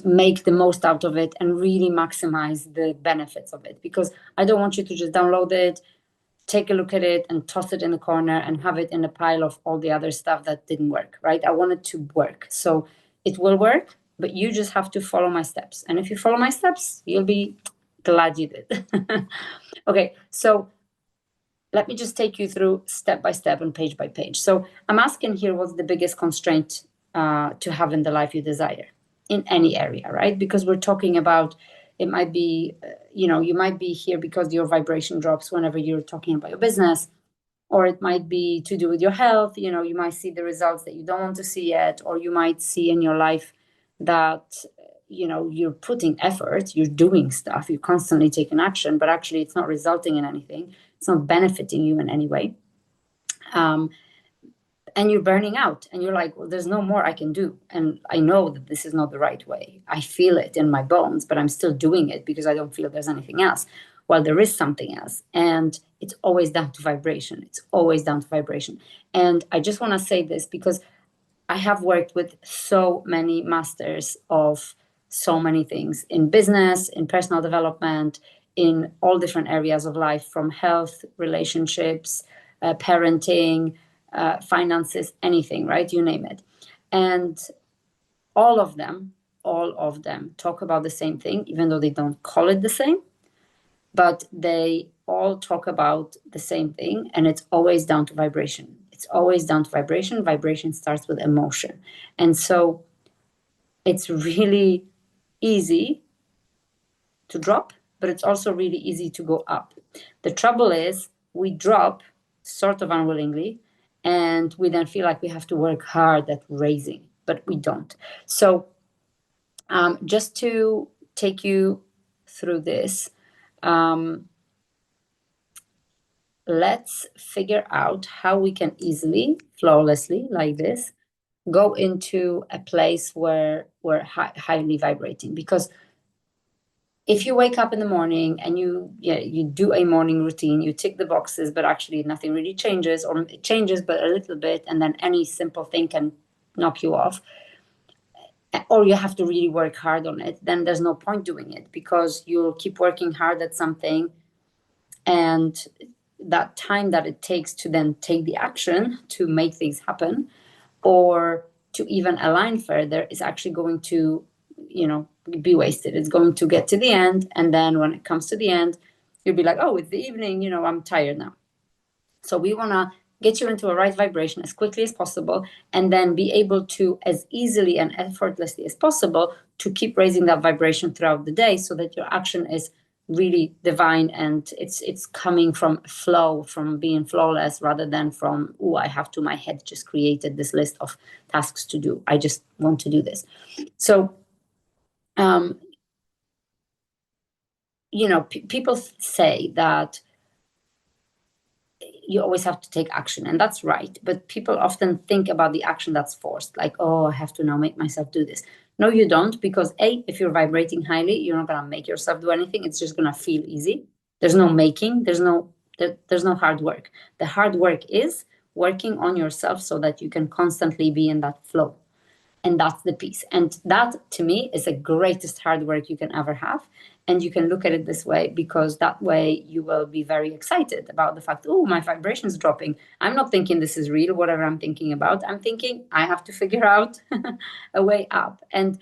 make the most out of it and really maximize the benefits of it. Because I don't want you to just download it, take a look at it and toss it in the corner and have it in a pile of all the other stuff that didn't work, right? I want it to work. So it will work, but you just have to follow my steps. And if you follow my steps, you'll be glad you did. Okay, so let me just take you through step by step and page by page. So I'm asking here, what's the biggest constraint to have in the life you desire in any area, right? Because we're talking about, it might be, you might be here because your vibration drops whenever you're talking about your business, or it might be to do with your health. You might see the results that you don't want to see yet, or you might see in your life that, you're putting effort, you're doing stuff, you're constantly taking action, but actually it's not resulting in anything. It's not benefiting you in any way. And you're burning out and you're like, well, there's no more I can do. And I know that this is not the right way. I feel it in my bones, but I'm still doing it because I don't feel there's anything else. Well, there is something else. And it's always down to vibration. It's always down to vibration. And I just want to say this because I have worked with so many masters of so many things in business, in personal development, in all different areas of life, from health, relationships, parenting, finances, anything, right? You name it. And all of them talk about the same thing, even though they don't call it the same, but they all talk about the same thing. And it's always down to vibration. It's always down to vibration. Vibration starts with emotion. And so it's really easy to drop, but it's also really easy to go up. The trouble is we drop sort of unwillingly, and we then feel like we have to work hard at raising, but we don't. So just to take you through this, let's figure out how we can easily, flawlessly, like this, go into a place where we're highly vibrating. Because if you wake up in the morning and you do a morning routine, you tick the boxes, but actually nothing really changes, or it changes but a little bit, and then any simple thing can knock you off, or you have to really work hard on it, then there's no point doing it, because you'll keep working hard at something, and that time that it takes to then take the action to make things happen, or to even align further, is actually going to be wasted. It's going to get to the end, and then when it comes to the end, you'll be like, oh, it's the evening, I'm tired now. So we want to get you into a right vibration as quickly as possible, and then be able to, as easily and effortlessly as possible, to keep raising that vibration throughout the day, so that your action is really divine, and it's coming from flow, from being flawless, rather than from, I have to, my head just created this list of tasks to do, I just want to do this. So people say that you always have to take action, and that's right, but people often think about the action that's forced, like, I have to now make myself do this. No, you don't, because if you're vibrating highly, you're not going to make yourself do anything. It's just going to feel easy. There's no making, there's no hard work. The hard work is working on yourself so that you can constantly be in that flow. And that's the piece. And that, to me, is the greatest hard work you can ever have. And you can look at it this way, because that way you will be very excited about the fact, my vibration is dropping. I'm not thinking this is real, whatever I'm thinking about. I'm thinking I have to figure out a way up. And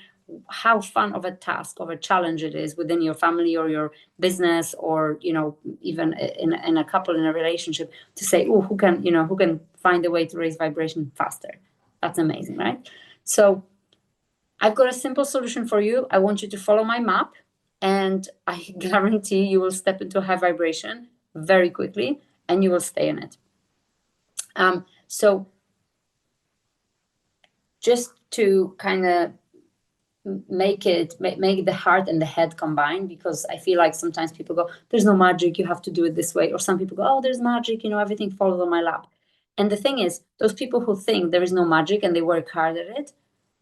how fun of a task, of a challenge it is within your family or your business, or, even in a couple, in a relationship, to say, who can find a way to raise vibration faster? That's amazing, right? So I've got a simple solution for you. I want you to follow my map, and I guarantee you will step into high vibration very quickly, and you will stay in it. So just to kind of make the heart and the head combine, because I feel like sometimes people go, there's no magic, you have to do it this way. Or some people go, there's magic, everything falls on my lap. And the thing is, those people who think there is no magic and they work hard at it,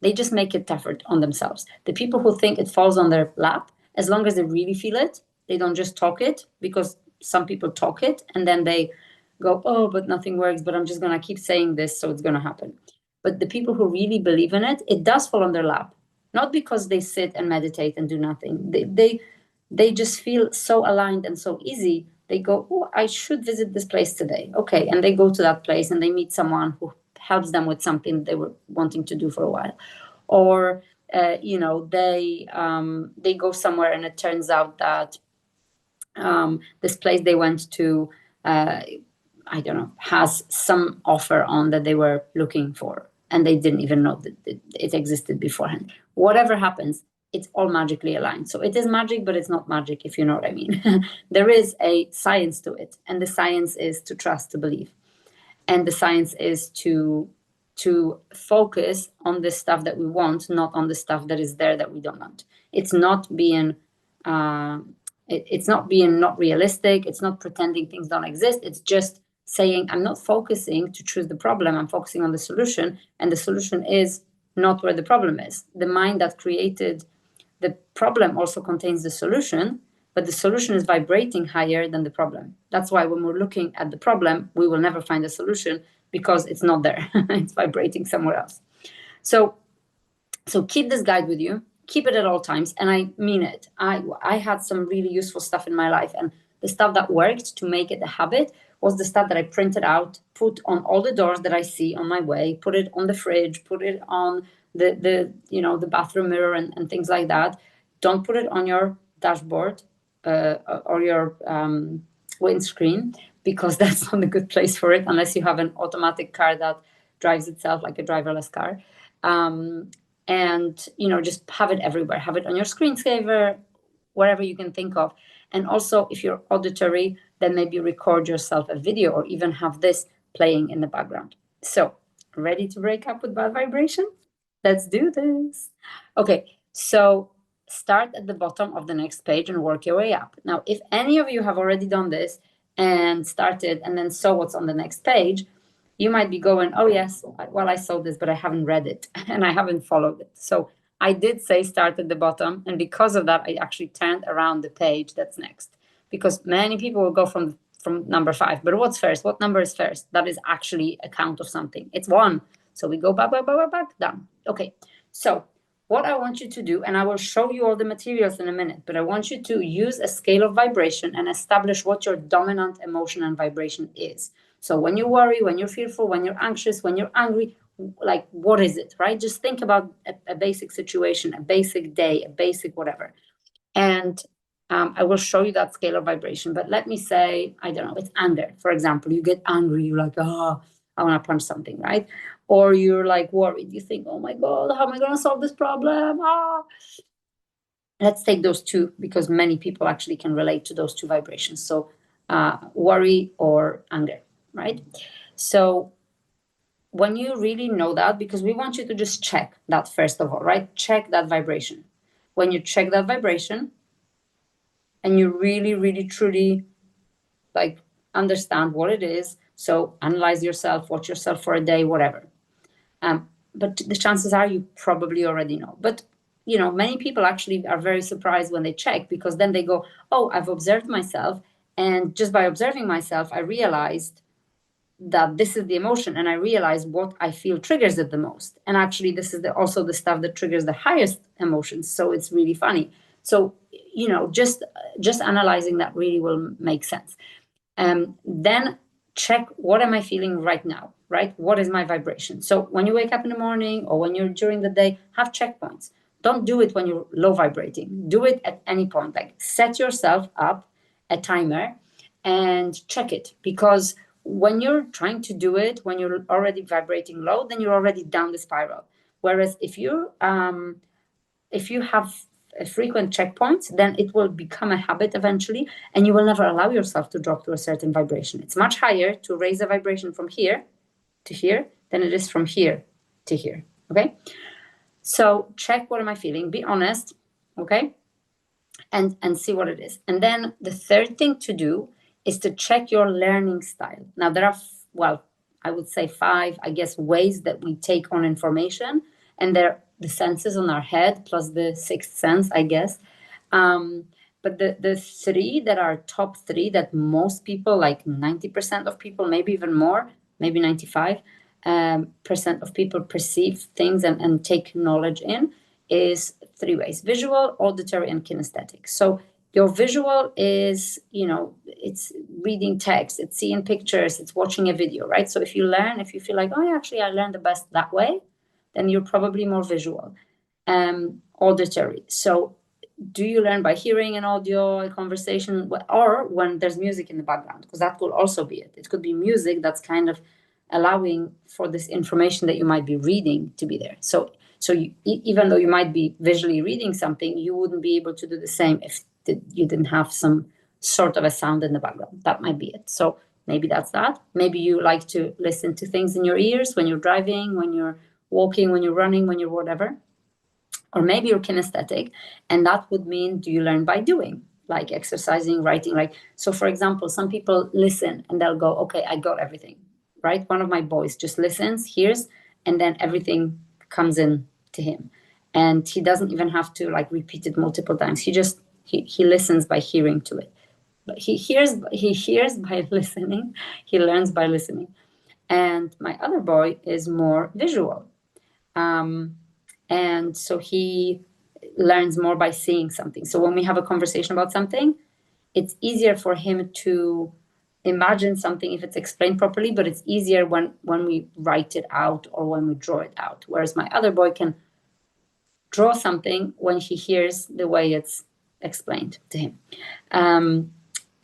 they just make it tougher on themselves. The people who think it falls on their lap, as long as they really feel it, they don't just talk it, because some people talk it and then they go, but nothing works, but I'm just going to keep saying this, so it's going to happen. But the people who really believe in it, it does fall on their lap. not because they sit and meditate and do nothing. They just feel so aligned and so easy. They go, oh, I should visit this place today. Okay, and they go to that place and they meet someone who helps them with something they were wanting to do for a while, or they go somewhere and it turns out that this place they went to, I don't know, has some offer on that they were looking for, and they didn't even know that it existed beforehand. Whatever happens, it's all magically aligned. So it is magic, but it's not magic, if you know what I mean. There is a science to it, and the science is to trust, to believe, and the science is to focus on the stuff that we want, not on the stuff that is there that we don't want. It's not being it's not being not realistic. It's not pretending things don't exist. It's just saying, I'm not focusing to choose the problem. I'm focusing on the solution, and the solution is not where the problem is. The mind that created the problem also contains the solution, but the solution is vibrating higher than the problem. That's why when we're looking at the problem, we will never find a solution, because it's not there. It's vibrating somewhere else. So keep this guide with you. Keep it at all times, and I mean it. I had some really useful stuff in my life, and the stuff that worked to make it a habit was the stuff that I printed out, put on all the doors that I see on my way, put it on the fridge, put it on the bathroom mirror and things like that. Don't put it on your dashboard or your windscreen, because that's not a good place for it, unless you have an automatic car that drives itself, like a driverless car. And just have it everywhere. Have it on your screensaver, wherever you can think of. And also, if you're auditory, then maybe record yourself a video, or even have this playing in the background. So, ready to break up with bad vibration? Let's do this. Okay, so start at the bottom of the next page and work your way up. Now, if any of you have already done this and started and then saw what's on the next page, you might be going, oh yes, well, I saw this, but I haven't read it and I haven't followed it. So I did say start at the bottom, and because of that, I actually turned around the page that's next, because many people will go from number 5. But what's first? What number is first? That is actually a count of something. It's 1. So we go back, down. Okay, so what I want you to do, and I will show you all the materials in a minute, but I want you to use a scale of vibration and establish what your dominant emotion and vibration is. So when you worry, when you're fearful, when you're anxious, when you're angry, like, what is it, right? Just think about a basic situation, a basic day, a basic whatever. And I will show you that scale of vibration. But let me say, I don't know, it's anger. For example, you get angry, you're like, oh, I want to punch something, right? Or you're like worried. You think, oh my God, how am I going to solve this problem? Ah. Let's take those two, because many people actually can relate to those two vibrations. So worry or anger, right? So when you really know that, because we want you to just check that first of all, right? Check that vibration. When you check that vibration and you really, really, truly like understand what it is, so analyze yourself, watch yourself for a day, whatever. But the chances are you probably already know. But many people actually are very surprised when they check, because then they go, oh, I've observed myself, and just by observing myself, I realized that this is the emotion, and I realize what I feel triggers it the most. And actually, this is also the stuff that triggers the highest emotions. So it's really funny. So just analyzing that really will make sense. Then check, what am I feeling right now, right? What is my vibration? So when you wake up in the morning, or when you're during the day, have checkpoints. Don't do it when you're low vibrating. Do it at any point. Like, set yourself up a timer and check it, because when you're trying to do it when you're already vibrating low, then you're already down the spiral. Whereas if you have a frequent checkpoints, then it will become a habit eventually, and you will never allow yourself to drop to a certain vibration. It's much higher to raise a vibration from here to here than it is from here to here. Okay, so check, what am I feeling? Be honest, okay, and see what it is. And then the third thing to do is to check your learning style. Now, there are, I would say 5, I guess, ways that we take on information, and they're the senses on our head plus the 6th sense, I guess. But the 3 that are top 3 that most people, like 90% of people, maybe even more, maybe 95% of people perceive things and take knowledge in, is three ways: visual, auditory, and kinesthetic. So your visual is, it's reading text, it's seeing pictures, it's watching a video, right? So if you feel like, oh, actually, I learned the best that way, then you're probably more visual. Auditory. So do you learn by hearing an audio, a conversation, or when there's music in the background? Because that could also be it. It could be music that's kind of allowing for this information that you might be reading to be there. So even though you might be visually reading something, you wouldn't be able to do the same if you didn't have some sort of a sound in the background. That might be it. So maybe that's that. Maybe you like to listen to things in your ears when you're driving, when you're walking, when you're running, when you're whatever. Or maybe you're kinesthetic, and that would mean, do you learn by doing, like exercising, writing? Like, so for example, some people listen and they'll go, okay, I got everything, right? One of my boys just listens, hears, and then everything comes in to him. And he doesn't even have to like repeat it multiple times. He listens by hearing to it. But he hears by listening, he learns by listening. And my other boy is more visual. And so he learns more by seeing something. So when we have a conversation about something, it's easier for him to imagine something if it's explained properly, but it's easier when we write it out or when we draw it out. Whereas my other boy can draw something when he hears the way it's explained to him.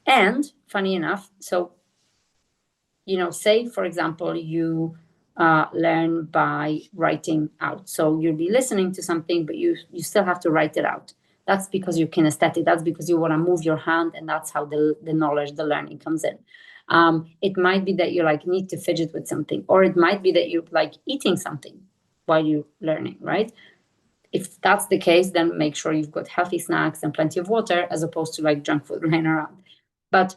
And funny enough, so, say, for example, you learn by writing out. So you'll be listening to something, but you still have to write it out. That's because you're kinesthetic. That's because you want to move your hand, and that's how the knowledge, the learning comes in. It might be that you like need to fidget with something, or it might be that you like eating something while you're learning, right? If that's the case, then make sure you've got healthy snacks and plenty of water, as opposed to like junk food laying around. But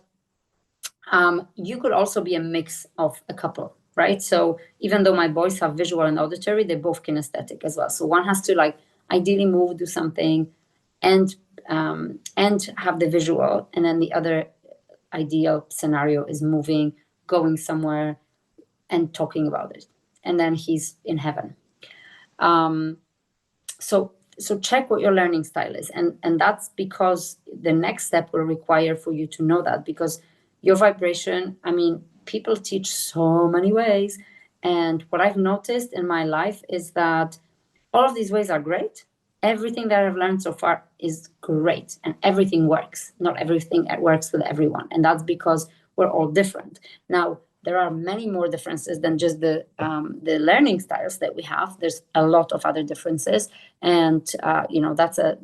you could also be a mix of a couple, right? So even though my boys have visual and auditory, they're both kinesthetic as well. So one has to like ideally move, do something, and have the visual, and then the other ideal scenario is moving, going somewhere, and talking about it, and then he's in heaven. So check what your learning style is, and that's because the next step will require for you to know that, because your vibration, I mean, people teach so many ways, and what I've noticed in my life is that all of these ways are great. Everything that I've learned so far is great, and everything works. Not everything works with everyone, and that's because we're all different. Now, there are many more differences than just the learning styles that we have. There's a lot of other differences, and that's a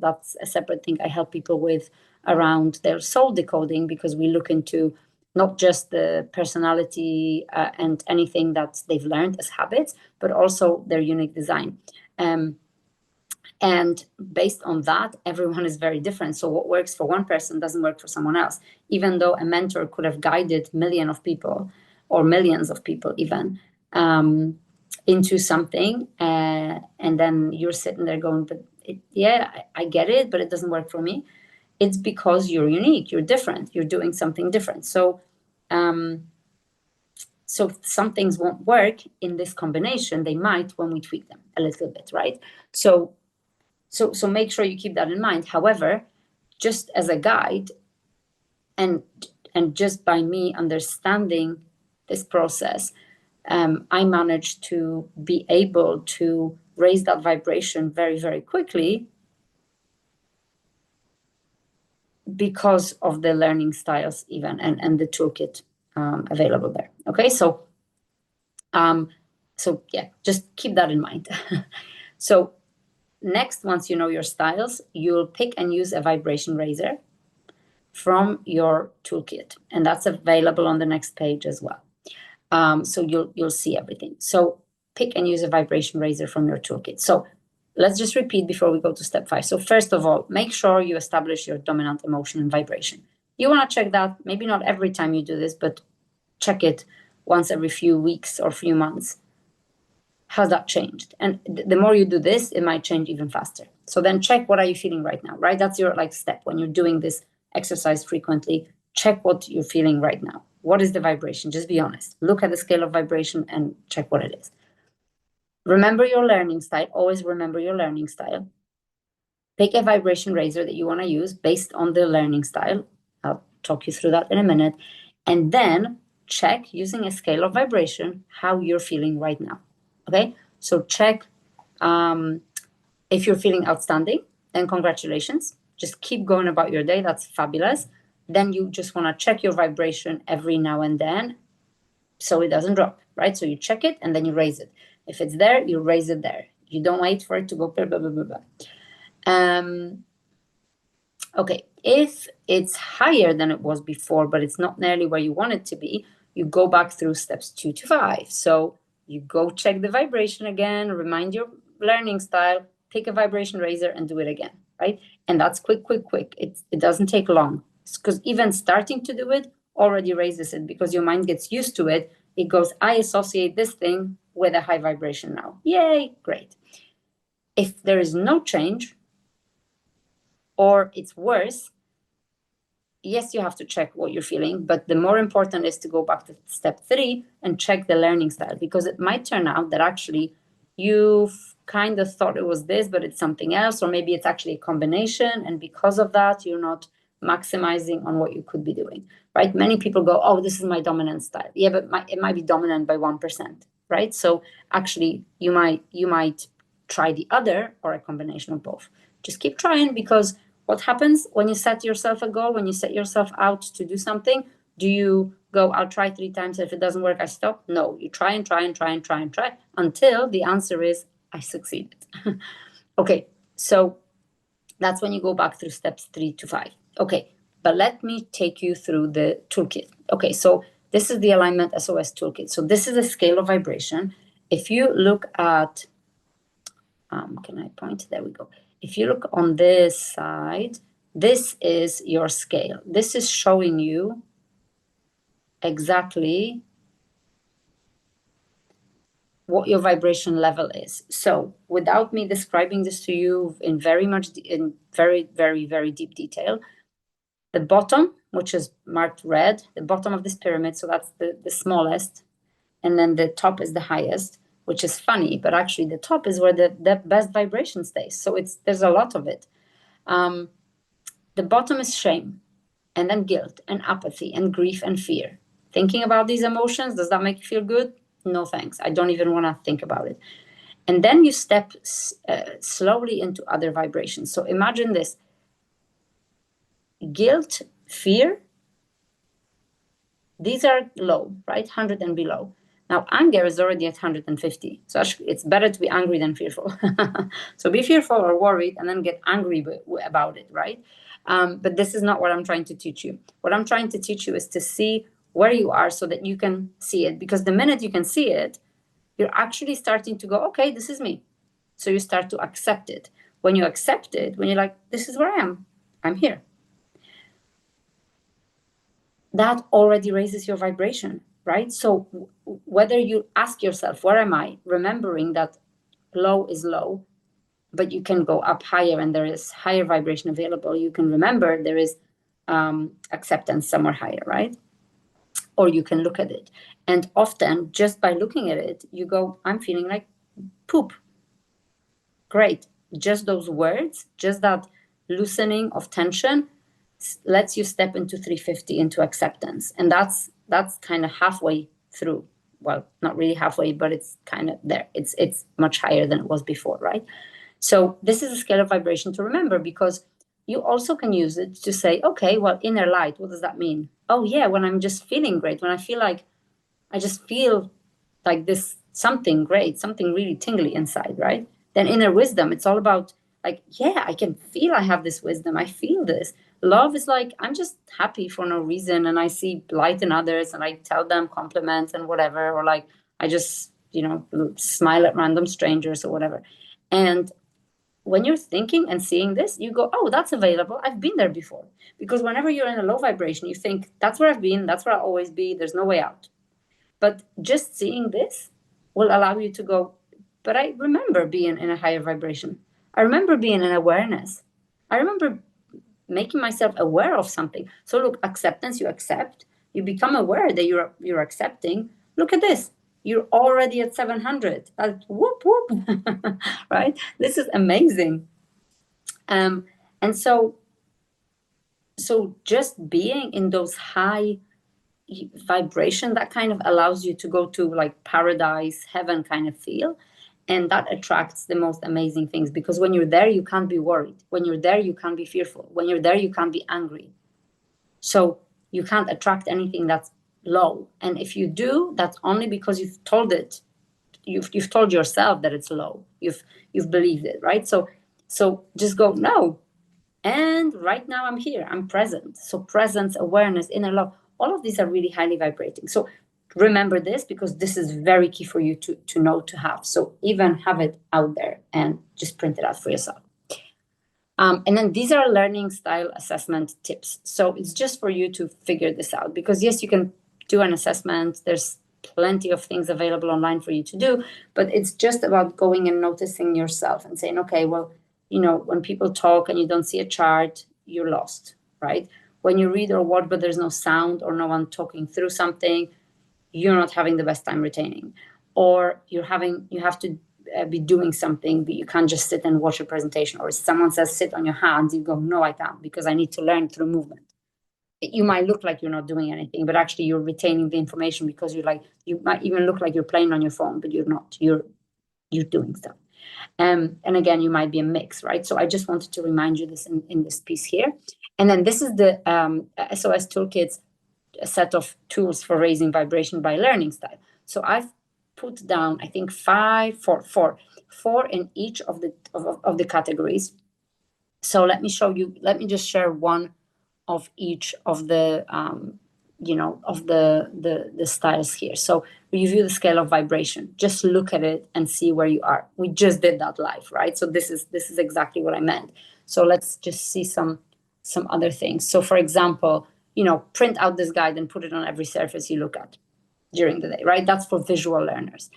separate thing I help people with around their soul decoding, because we look into not just the personality and anything that they've learned as habits, but also their unique design. And based on that, everyone is very different. So what works for one person doesn't work for someone else, even though a mentor could have guided millions of people or millions of people even into something. And then you're sitting there going, but I get it, but it doesn't work for me. It's because you're unique, you're different, you're doing something different. So some things won't work in this combination. They might when we tweak them a little bit, right? So make sure you keep that in mind. However, just as a guide, and just by me understanding this process, I managed to be able to raise that vibration very, very quickly because of the learning styles even, and the toolkit available there. Okay, so yeah, just keep that in mind. So next, once you know your styles, you'll pick and use a vibration raiser from your toolkit, and that's available on the next page as well. So you'll see everything. So pick and use a vibration raiser from your toolkit. So let's just repeat before we go to step 5. So first of all, make sure you establish your dominant emotion and vibration. You want to check that, maybe not every time you do this, but check it once every few weeks or few months. Has that changed? And the more you do this, it might change even faster. So then check, what are you feeling right now, right? That's your like step when you're doing this exercise frequently. Check what you're feeling right now. What is the vibration? Just be honest. Look at the scale of vibration and check what it is. Remember your learning style. Always remember your learning style. Pick a vibration raiser that you want to use based on the learning style. I'll talk you through that in a minute. And then check using a scale of vibration how you're feeling right now. Okay, so check if you're feeling outstanding, then congratulations. Just keep going about your day. That's fabulous. Then you just want to check your vibration every now and then so it doesn't drop, right? So you check it and then you raise it. If it's there, you raise it there. You don't wait for it to go blah, blah, blah, blah, blah. Okay, if it's higher than it was before, but it's not nearly where you want it to be, you go back through steps 2 to 5. So you go check the vibration again, remind your learning style, pick a vibration raiser and do it again, right? And that's quick. It doesn't take long, because even starting to do it already raises it, because your mind gets used to it. It goes, I associate this thing with a high vibration now. Yay, great. If there is no change, or it's worse, yes, you have to check what you're feeling, but the more important is to go back to step 3 and check the learning style, because it might turn out that actually you've kind of thought it was this, but it's something else, or maybe it's actually a combination, and because of that, you're not maximizing on what you could be doing, right? Many people go, oh, this is my dominant style. Yeah, but it might be dominant by 1%, right? So actually, you might try the other or a combination of both. Just keep trying, because what happens when you set yourself a goal, when you set yourself out to do something? Do you go, I'll try 3 times, if it doesn't work, I stop? No, you try and try until the answer is, I succeeded. Okay, so that's when you go back through steps 3 to 5. Okay, but let me take you through the toolkit. Okay, so this is the Alignment SOS toolkit. So this is a scale of vibration. If you look at, can I point? There we go. If you look on this side, this is your scale. This is showing you exactly what your vibration level is. So without me describing this to you in very, very deep detail, the bottom, which is marked red, the bottom of this pyramid, so that's the smallest, and then the top is the highest, which is funny, but actually the top is where the best vibration stays. So there's a lot of it. The bottom is shame, and then guilt and apathy and grief and fear. Thinking about these emotions, does that make you feel good? No thanks. I don't even want to think about it. And then you step slowly into other vibrations. So imagine this: guilt, fear, these are low, right? 100 and below. Now, anger is already at 150. So actually, it's better to be angry than fearful. So be fearful or worried and then get angry about it, right? But this is not what I'm trying to teach you. What I'm trying to teach you is to see where you are so that you can see it. Because the minute you can see it, you're actually starting to go, okay, this is me. So you start to accept it. When you accept it, when you're like, this is where I am, I'm here, that already raises your vibration, right? So whether you ask yourself, where am I? Remembering that low is low, but you can go up higher and there is higher vibration available. You can remember there is acceptance somewhere higher, right? Or you can look at it. And often, just by looking at it, you go, I'm feeling like poop. Great. Just those words, just that loosening of tension lets you step into 350, into acceptance. And that's kind of halfway through. Well, not really halfway, but it's kind of there. It's much higher than it was before, right? So this is a scale of vibration to remember, because you also can use it to say, okay, well, inner light, what does that mean? Oh yeah, when I'm just feeling great, when I feel like, I just feel like this, something great, something really tingly inside, right? Then inner wisdom, it's all about like, yeah, I can feel I have this wisdom. I feel this. Love is like, I'm just happy for no reason. And I see light in others and I tell them compliments and whatever. Or like, I just, smile at random strangers or whatever. And when you're thinking and seeing this, you go, oh, that's available. I've been there before. Because whenever you're in a low vibration, you think, that's where I've been. That's where I'll always be. There's no way out. But just seeing this will allow you to go, but I remember being in a higher vibration. I remember being in awareness. I remember making myself aware of something. So look, acceptance, you accept, you become aware that you're accepting. Look at this. You're already at 700. Whoop, whoop. Right? This is amazing. And so just being in those high vibration, that kind of allows you to go to like paradise, heaven kind of feel. And that attracts the most amazing things, because when you're there, you can't be worried. When you're there, you can't be fearful. When you're there, you can't be angry. So you can't attract anything that's low. And if you do, that's only because you've told it. You've told yourself that it's low. You've believed it, right? So just go, no. And right now I'm here. I'm present. So presence, awareness, inner love, all of these are really highly vibrating. So remember this, because this is very key for you to know, to have. So even have it out there and just print it out for yourself. And then these are learning style assessment tips. So it's just for you to figure this out, because yes, you can do an assessment. There's plenty of things available online for you to do, but it's just about going and noticing yourself and saying, okay, well, when people talk and you don't see a chart, you're lost, right? When you read or watch, but there's no sound or no one talking through something, you're not having the best time retaining. Or you have to be doing something, but you can't just sit and watch a presentation. Or someone says sit on your hands, you go, no, I can't, because I need to learn through movement. You might look like you're not doing anything, but actually you're retaining the information, because you might even look like you're playing on your phone, but you're not. You're doing stuff. And again, you might be a mix, right? So I just wanted to remind you this in this piece here. And then this is the SOS Toolkit's a set of tools for raising vibration by learning style. So I've put down, I think four in each of the categories. So let me show you. Let me just share one of each of the of the styles here. So review the scale of vibration. Just look at it and see where you are. We just did that live, right? So this is exactly what I meant. So let's just see some other things. So for example, print out this guide and put it on every surface you look at during the day, right? That's for visual learners.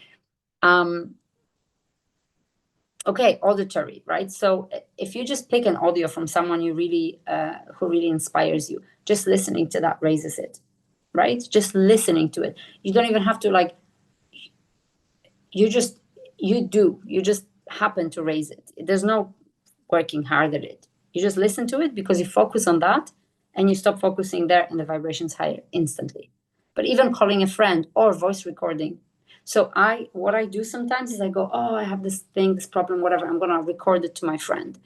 Okay, auditory, right? So if you just pick an audio from someone you really who really inspires you, just listening to that raises it, right? Just listening to it. You don't even have to you just happen to raise it. There's no working hard at it. You just listen to it because you focus on that, and you stop focusing there, and the vibration's higher instantly. But even calling a friend or voice recording. So what I do sometimes is I go, oh, I have this thing, this problem, whatever. I'm going to record it to my friend.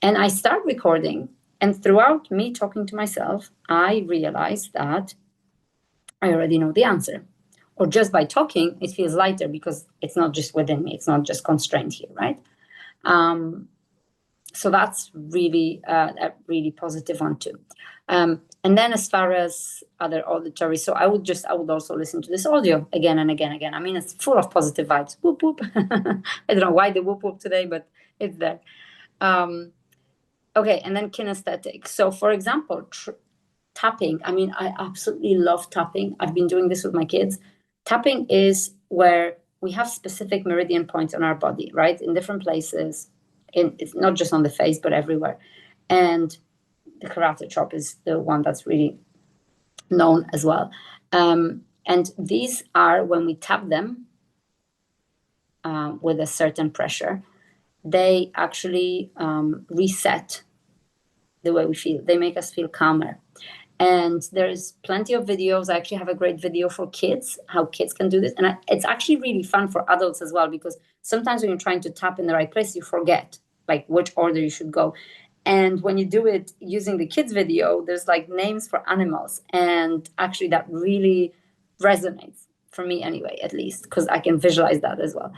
And I start recording. And throughout me talking to myself, I realize that I already know the answer. Or just by talking, it feels lighter because it's not just within me. It's not just constrained here, right? So that's really a really positive one too. And then as far as other auditory, so I would also listen to this audio again and again. I mean, it's full of positive vibes. Whoop, whoop. I don't know why the whoop, whoop today, but it's there. Okay, and then kinesthetic. So for example, tapping. I mean, I absolutely love tapping. I've been doing this with my kids. Tapping is where we have specific meridian points on our body, right? In different places. It's not just on the face, but everywhere. And the karate chop is the one that's really known as well. And these are, when we tap them with a certain pressure, they actually reset the way we feel. They make us feel calmer. And there's plenty of videos. I actually have a great video for kids, how kids can do this. And it's actually really fun for adults as well, because sometimes when you're trying to tap in the right place, you forget which order you should go. And when you do it using the kids video, there's names for animals. And actually that really resonates for me anyway, at least, because I can visualize that as well.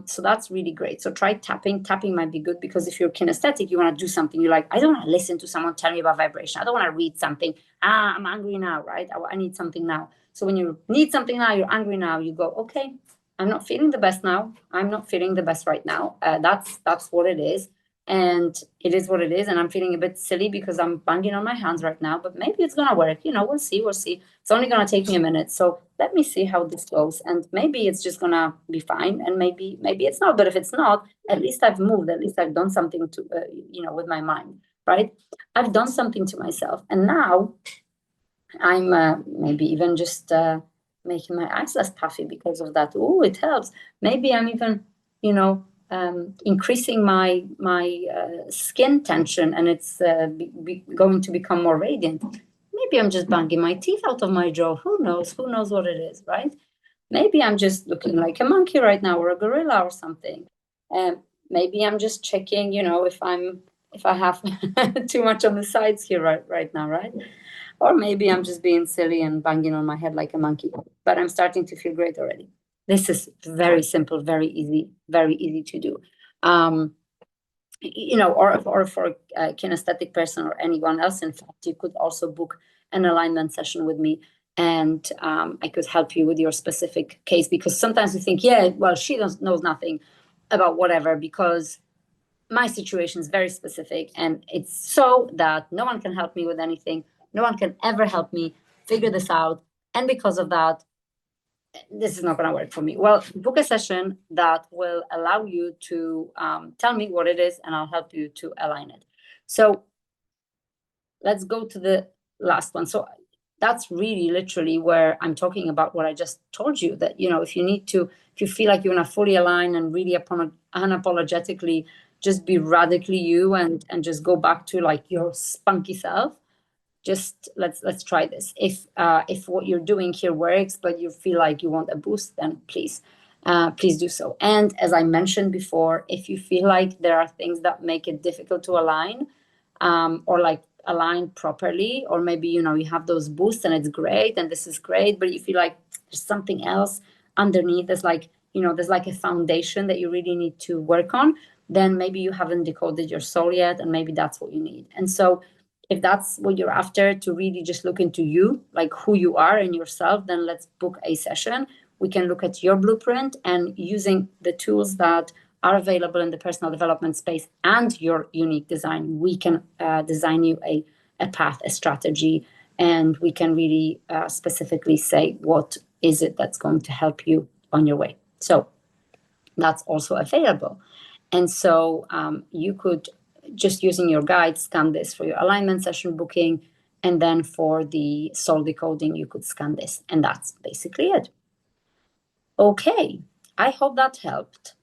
So that's really great. So try tapping. Tapping might be good because if you're kinesthetic, you want to do something. You're like, I don't want to listen to someone tell me about vibration. I don't want to read something. I'm angry now, right? I need something now. So when you need something now, you're angry now, you go, okay, I'm not feeling the best now. I'm not feeling the best right now. That's what it is. And it is what it is. And I'm feeling a bit silly because I'm banging on my hands right now, but maybe it's going to work. We'll see. It's only going to take me a minute. So let me see how this goes. And maybe it's just going to be fine. And maybe it's not. But if it's not, at least I've moved. At least I've done something to, with my mind, right? I've done something to myself. And now I'm maybe even just making my eyes less puffy because of that. Oh, it helps. Maybe I'm even, increasing my skin tension, and it's going to become more radiant. Maybe I'm just banging my teeth out of my jaw. Who knows? Who knows what it is, right? Maybe I'm just looking like a monkey right now, or a gorilla or something. Maybe I'm just checking, if I have too much on the sides here right now, right? Or maybe I'm just being silly and banging on my head like a monkey, but I'm starting to feel great already. This is very simple, very easy to do. Or for a kinesthetic person or anyone else, in fact, you could also book an alignment session with me, and I could help you with your specific case, because sometimes you think, yeah, well, she knows nothing about whatever, because my situation is very specific, and it's so that no one can help me with anything. No one can ever help me figure this out. And because of that, this is not going to work for me. Well, book a session that will allow you to tell me what it is, and I'll help you to align it. So let's go to the last one. So that's really literally where I'm talking about what I just told you, that, if you feel like you want to fully align and really unapologetically just be radically you, and just go back to like your spunky self, just let's try this. If what you're doing here works, but you feel like you want a boost, then please do so. And as I mentioned before, if you feel like there are things that make it difficult to align, or like align properly, or maybe you have those boosts and it's great and this is great, but you feel like there's something else underneath, there's like a foundation that you really need to work on, then maybe you haven't decoded your soul yet, and maybe that's what you need. And so if that's what you're after, to really just look into you, like who you are and yourself, then let's book a session. We can look at your blueprint, and using the tools that are available in the personal development space and your unique design, we can design you a path, a strategy, and we can really specifically say what is it that's going to help you on your way. So that's also available. And so you could, just using your guide, scan this for your alignment session booking, and then for the soul decoding, you could scan this, and that's basically it. Okay, I hope that helped.